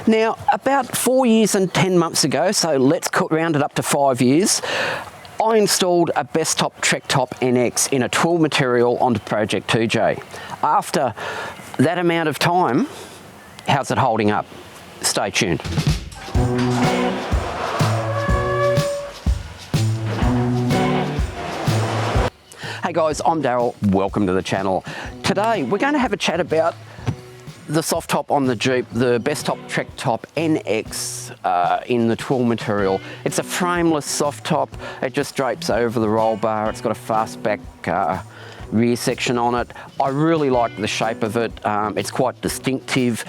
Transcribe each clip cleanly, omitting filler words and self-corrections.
Now, about 4 years and 10 months ago, so let's round it up to 5 years, I installed a Bestop Trektop NX in a twill material onto Project 2J. After that amount of time, how's it holding up? Stay tuned. Hey guys, I'm Daryl, welcome to the channel. Today we're going to have a chat about the soft top on the Jeep, the Bestop Trektop NX in the twill material. It's a frameless soft top, it just drapes over the roll bar, it's got a fastback rear section on it. I really like the shape of it, it's quite distinctive.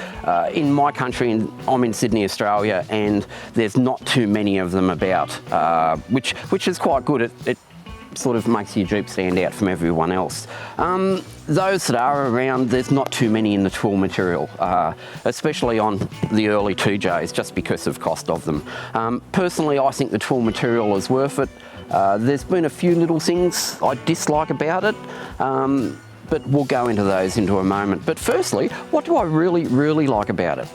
In my country, I'm in Sydney, Australia, and there's not too many of them about, which is quite good. It sort of makes your Jeep stand out from everyone else. Those that are around, there's not too many in the twill material, especially on the early 2Js, just because of cost of them. Personally, I think the twill material is worth it. There's been a few little things I dislike about it, but we'll go into those into a moment. But firstly, what do I really like about it?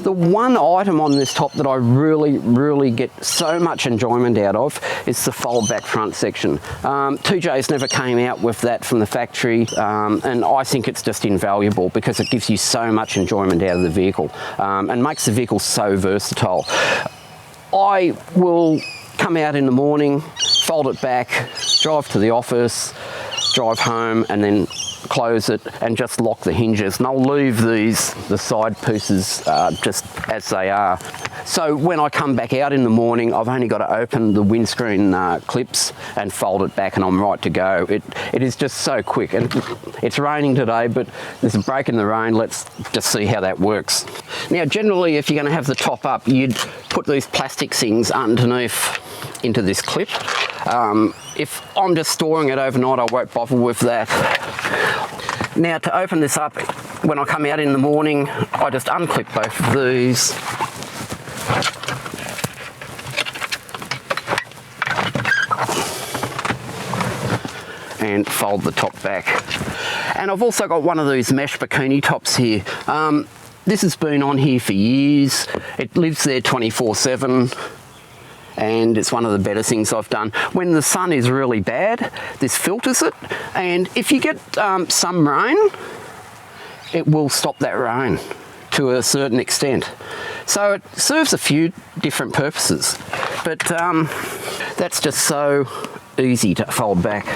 The one item on this top that I really get so much enjoyment out of is the fold back front section. 2Js never came out with that from the factory, and I think it's just invaluable because it gives you so much enjoyment out of the vehicle and makes the vehicle so versatile. I will come out in the morning, fold it back, drive to the office, drive home, and then close it and just lock the hinges, and I'll leave the side pieces just as they are. So when I come back out in the morning, I've only got to open the windscreen clips and fold it back and I'm right to go. It is just so quick, and it's raining today, but there's a break in the rain. Let's just see how that works. Now generally, if you're going to have the top up, you'd put these plastic things underneath into this clip. If I'm just storing it overnight, I won't bother with that. Now to open this up, when I come out in the morning, I just unclip both of these. And fold the top back. And I've also got one of these mesh bikini tops here. This has been on here for years. It lives there 24/7. And it's one of the better things I've done. When the sun is really bad, this filters it, and if you get some rain, it will stop that rain to a certain extent. So it serves a few different purposes, but that's just so easy to fold back.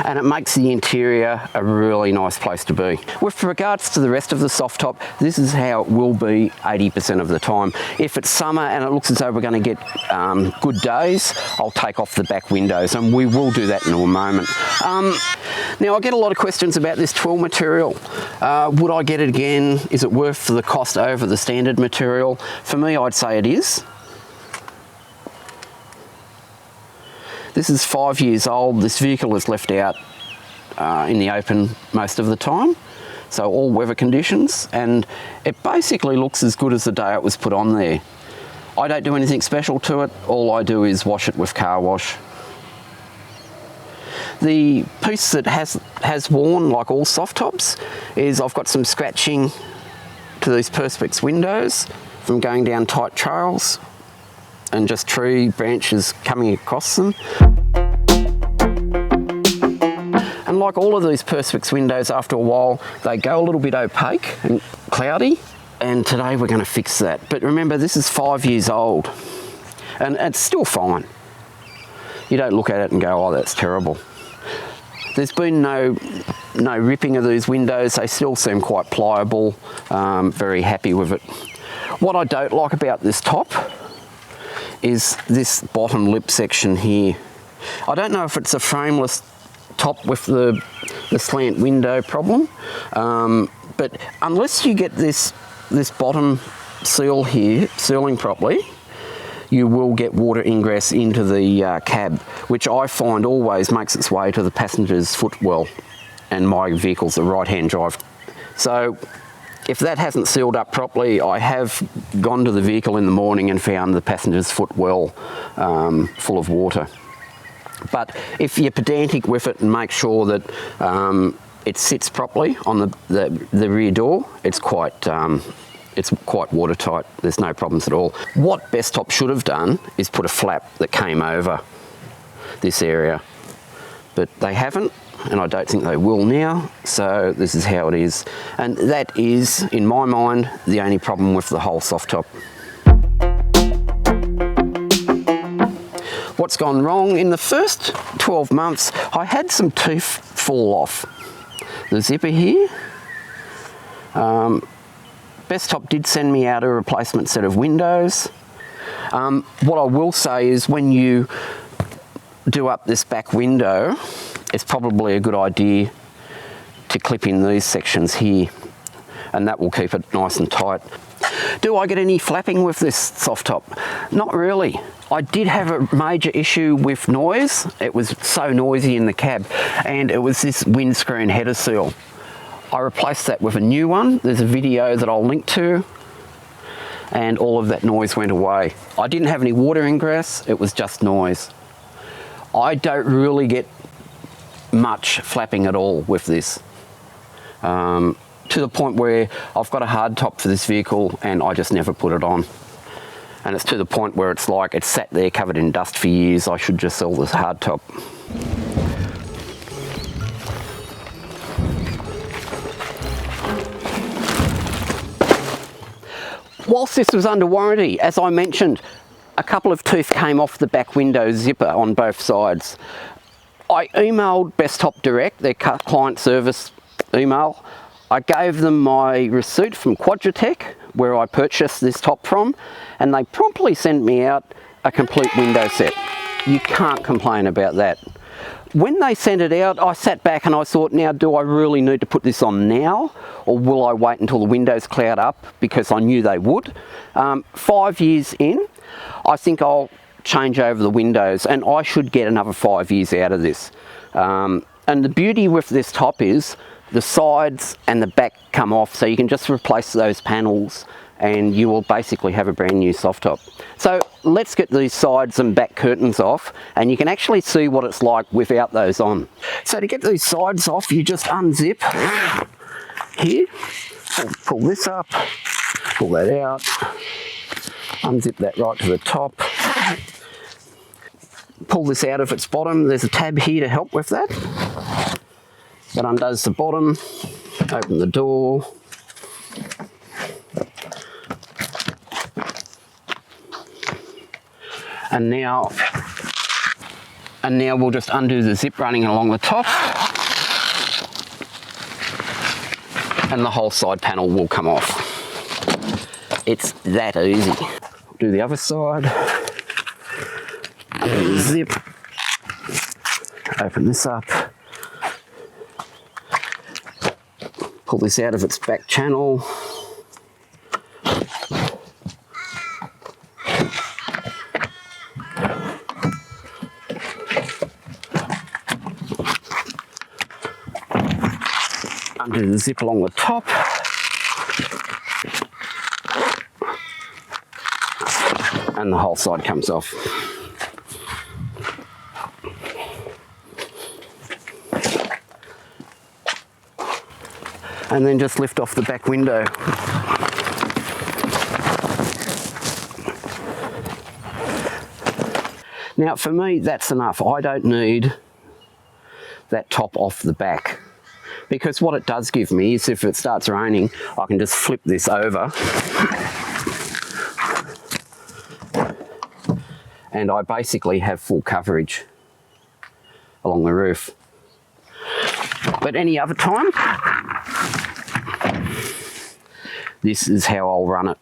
And it makes the interior a really nice place to be. With regards to the rest of the soft top, this is how it will be 80% of the time. If it's summer and it looks as though we're going to get good days, I'll take off the back windows, and we will do that in a moment. Now I get a lot of questions about this twill material. Would I get it again? Is it worth the cost over the standard material? For me, I'd say it is. This is 5 years old. This vehicle is left out in the open most of the time, so all weather conditions, and it basically looks as good as the day it was put on there. I don't do anything special to it. All I do is wash it with car wash. The piece that has worn, like all soft tops, is I've got some scratching to these perspex windows from going down tight trails and just tree branches coming across them. And like all of these perspex windows, after a while they go a little bit opaque and cloudy, and today we're going to fix that. But remember, this is 5 years old and it's still fine. You don't look at it and go, oh, that's terrible. There's been no ripping of these windows. They still seem quite pliable. Very happy with it. What I don't like about this top is this bottom lip section here. I don't know if it's a frameless top with the slant window problem, but unless you get this bottom seal here sealing properly, you will get water ingress into the cab, which I find always makes its way to the passenger's footwell, and my vehicle's a right-hand drive. So if that hasn't sealed up properly, I have gone to the vehicle in the morning and found the passenger's footwell full of water. But if you're pedantic with it and make sure that it sits properly on the rear door. It's quite watertight. There's no problems at all. What Bestop should have done is put a flap that came over this area, but they haven't, and I don't think they will now, so this is how it is. And that is, in my mind, the only problem with the whole soft top. What's gone wrong? In the first 12 months, I had some teeth fall off the zipper here. Bestop did send me out a replacement set of windows. What I will say is when you do up this back window, it's probably a good idea to clip in these sections here, and that will keep it nice and tight. Do I get any flapping with this soft top? Not really. I did have a major issue with noise. It was so noisy in the cab, and it was this windscreen header seal. I replaced that with a new one. There's a video that I'll link to, and all of that noise went away. I didn't have any water ingress, it was just noise. I don't really get much flapping at all with this. To the point where I've got a hard top for this vehicle and I just never put it on. And it's to the point where it's like it's sat there covered in dust for years. I should just sell this hard top. Whilst this was under warranty, as I mentioned, a couple of teeth came off the back window zipper on both sides. I emailed Bestop Direct, their client service email. I gave them my receipt from Quadratech, where I purchased this top from, and they promptly sent me out a complete window set. You can't complain about that. When they sent it out, I sat back and I thought, now do I really need to put this on now, or will I wait until the windows cloud up, because I knew they would. 5 years in, I think I'll change over the windows, and I should get another 5 years out of this. And the beauty with this top is the sides and the back come off, so you can just replace those panels and you will basically have a brand new soft top. So let's get these sides and back curtains off, and you can actually see what it's like without those on. So to get these sides off, you just unzip here, pull this up, pull that out, unzip that right to the top, pull this out of its bottom. There's a tab here to help with that. That undoes the bottom, open the door, and now we'll just undo the zip running along the top, and the whole side panel will come off. It's that easy. Do the other side, undo the zip, open this up, pull this out of its back channel, undo the zip along the top, and the whole side comes off. And then just lift off the back window. Now for me, that's enough. I don't need that top off the back, because what it does give me is if it starts raining, I can just flip this over and I basically have full coverage along the roof. But any other time, this is how I'll run it.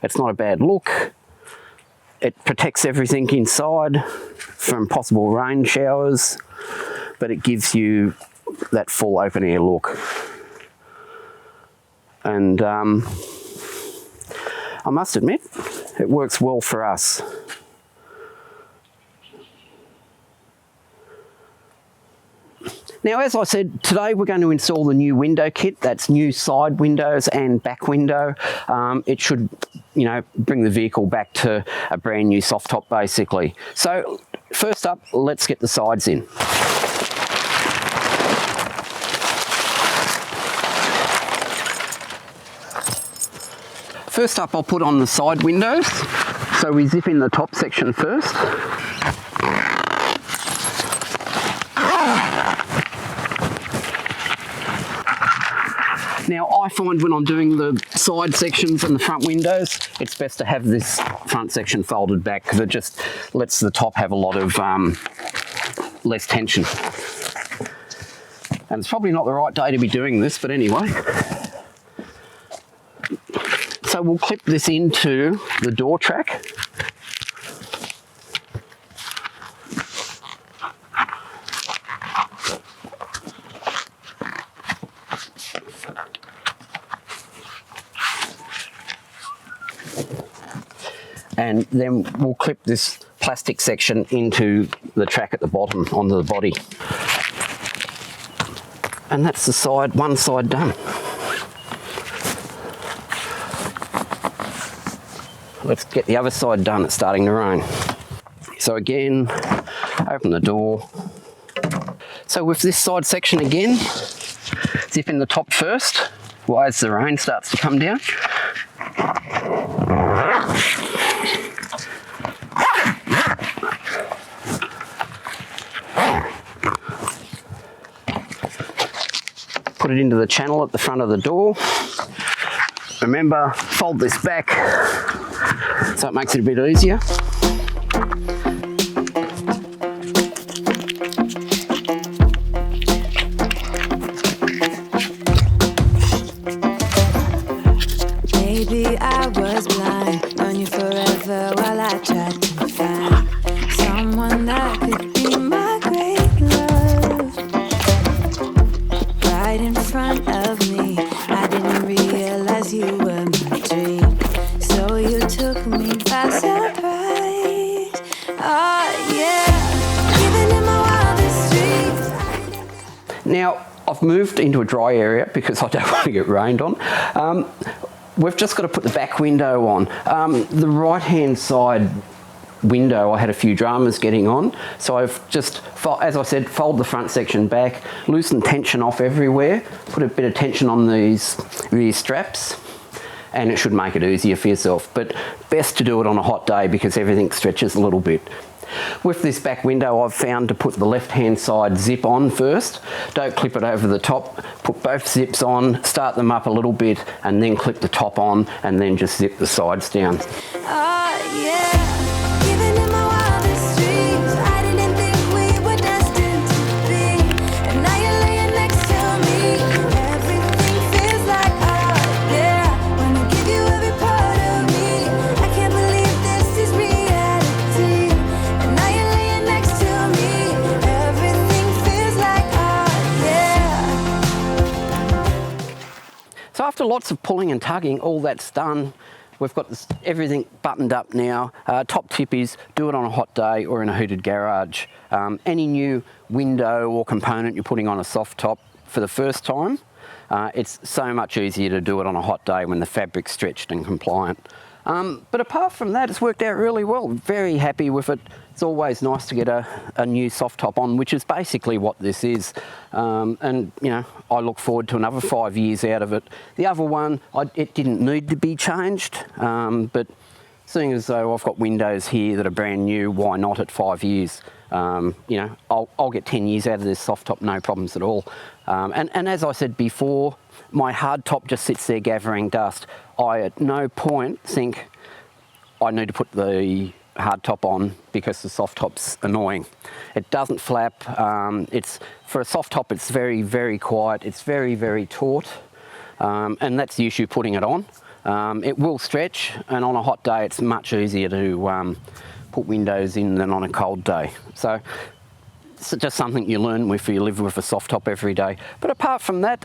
It's not a bad look. It protects everything inside from possible rain showers, but it gives you that full open air look. And I must admit, it works well for us. Now, as I said, today we're going to install the new window kit. That's new side windows and back window. It should, you know, bring the vehicle back to a brand new soft top, basically. So first up, let's get the sides in. first up I'll put on the side windows. So we zip in the top section first. Now I find when I'm doing the side sections and the front windows, it's best to have this front section folded back because it just lets the top have a lot of less tension. And it's probably not the right day to be doing this, but anyway. So we'll clip this into the door track. And then we'll clip this plastic section into the track at the bottom onto the body. And that's the side, one side done. Let's get the other side done, it's starting to rain. So again, open the door. So with this side section again, zip in the top first, while as the rain starts to come down. Put it into the channel at the front of the door. Remember, fold this back so it makes it a bit easier. Maybe I was blind, known you forever while I tried to find someone that could be my great love. Right in front of me, I didn't realize you were my dream, so you took me by surprise. Oh yeah, even in my wildest dreams. Now, I've moved into a dry area because I don't want to get rained on. We've just got to put the back window on. The right-hand side window, I had a few dramas getting on, so I've just, as I said, fold the front section back, loosen tension off everywhere, put a bit of tension on these straps, and it should make it easier for yourself. But best to do it on a hot day because everything stretches a little bit. With this back window, I've found to put the left-hand side zip on first. Don't clip it over the top. Put both zips on, start them up a little bit, and then clip the top on, and then just zip the sides down. Oh yeah. Even in my wildest dreams, I didn't think we were destined to be. And now you're laying next to me. Everything feels like oh yeah. Wanna give you every part of me. I can't believe this is reality. And now you're laying next to me. Everything feels like oh yeah. So after lots of pulling and tugging, all that's done. We've got this, everything buttoned up now. Top tip is do it on a hot day or in a heated garage. Any new window or component you're putting on a soft top for the first time, it's so much easier to do it on a hot day when the fabric's stretched and compliant. But apart from that, it's worked out really well. Very happy with it. It's always nice to get a new soft top on, which is basically what this is. And you know, I look forward to another 5 years out of it. The other one, it didn't need to be changed, but seeing as though I've got windows here that are brand new, why not at 5 years? You know, I'll get 10 years out of this soft top, no problems at all. And as I said before, my hard top just sits there gathering dust. I at no point think I need to put the hard top on because the soft top's annoying. It doesn't flap. It's for a soft top, it's very, very quiet. It's very, very taut, and that's the issue putting it on. It will stretch, and on a hot day, it's much easier to put windows in than on a cold day. So it's just something you learn if you live with a soft top every day. But apart from that,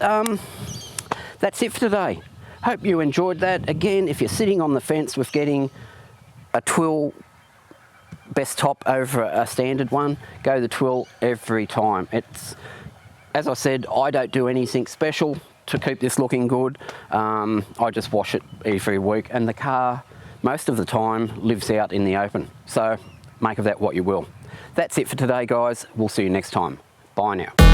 that's it for today. Hope you enjoyed that. Again, if you're sitting on the fence with getting a Twill Bestop over a standard one, go the Twill every time. It's, as I said, I don't do anything special to keep this looking good. I just wash it every week, and the car most of the time lives out in the open. So make of that what you will. That's it for today, guys. We'll see you next time. Bye now.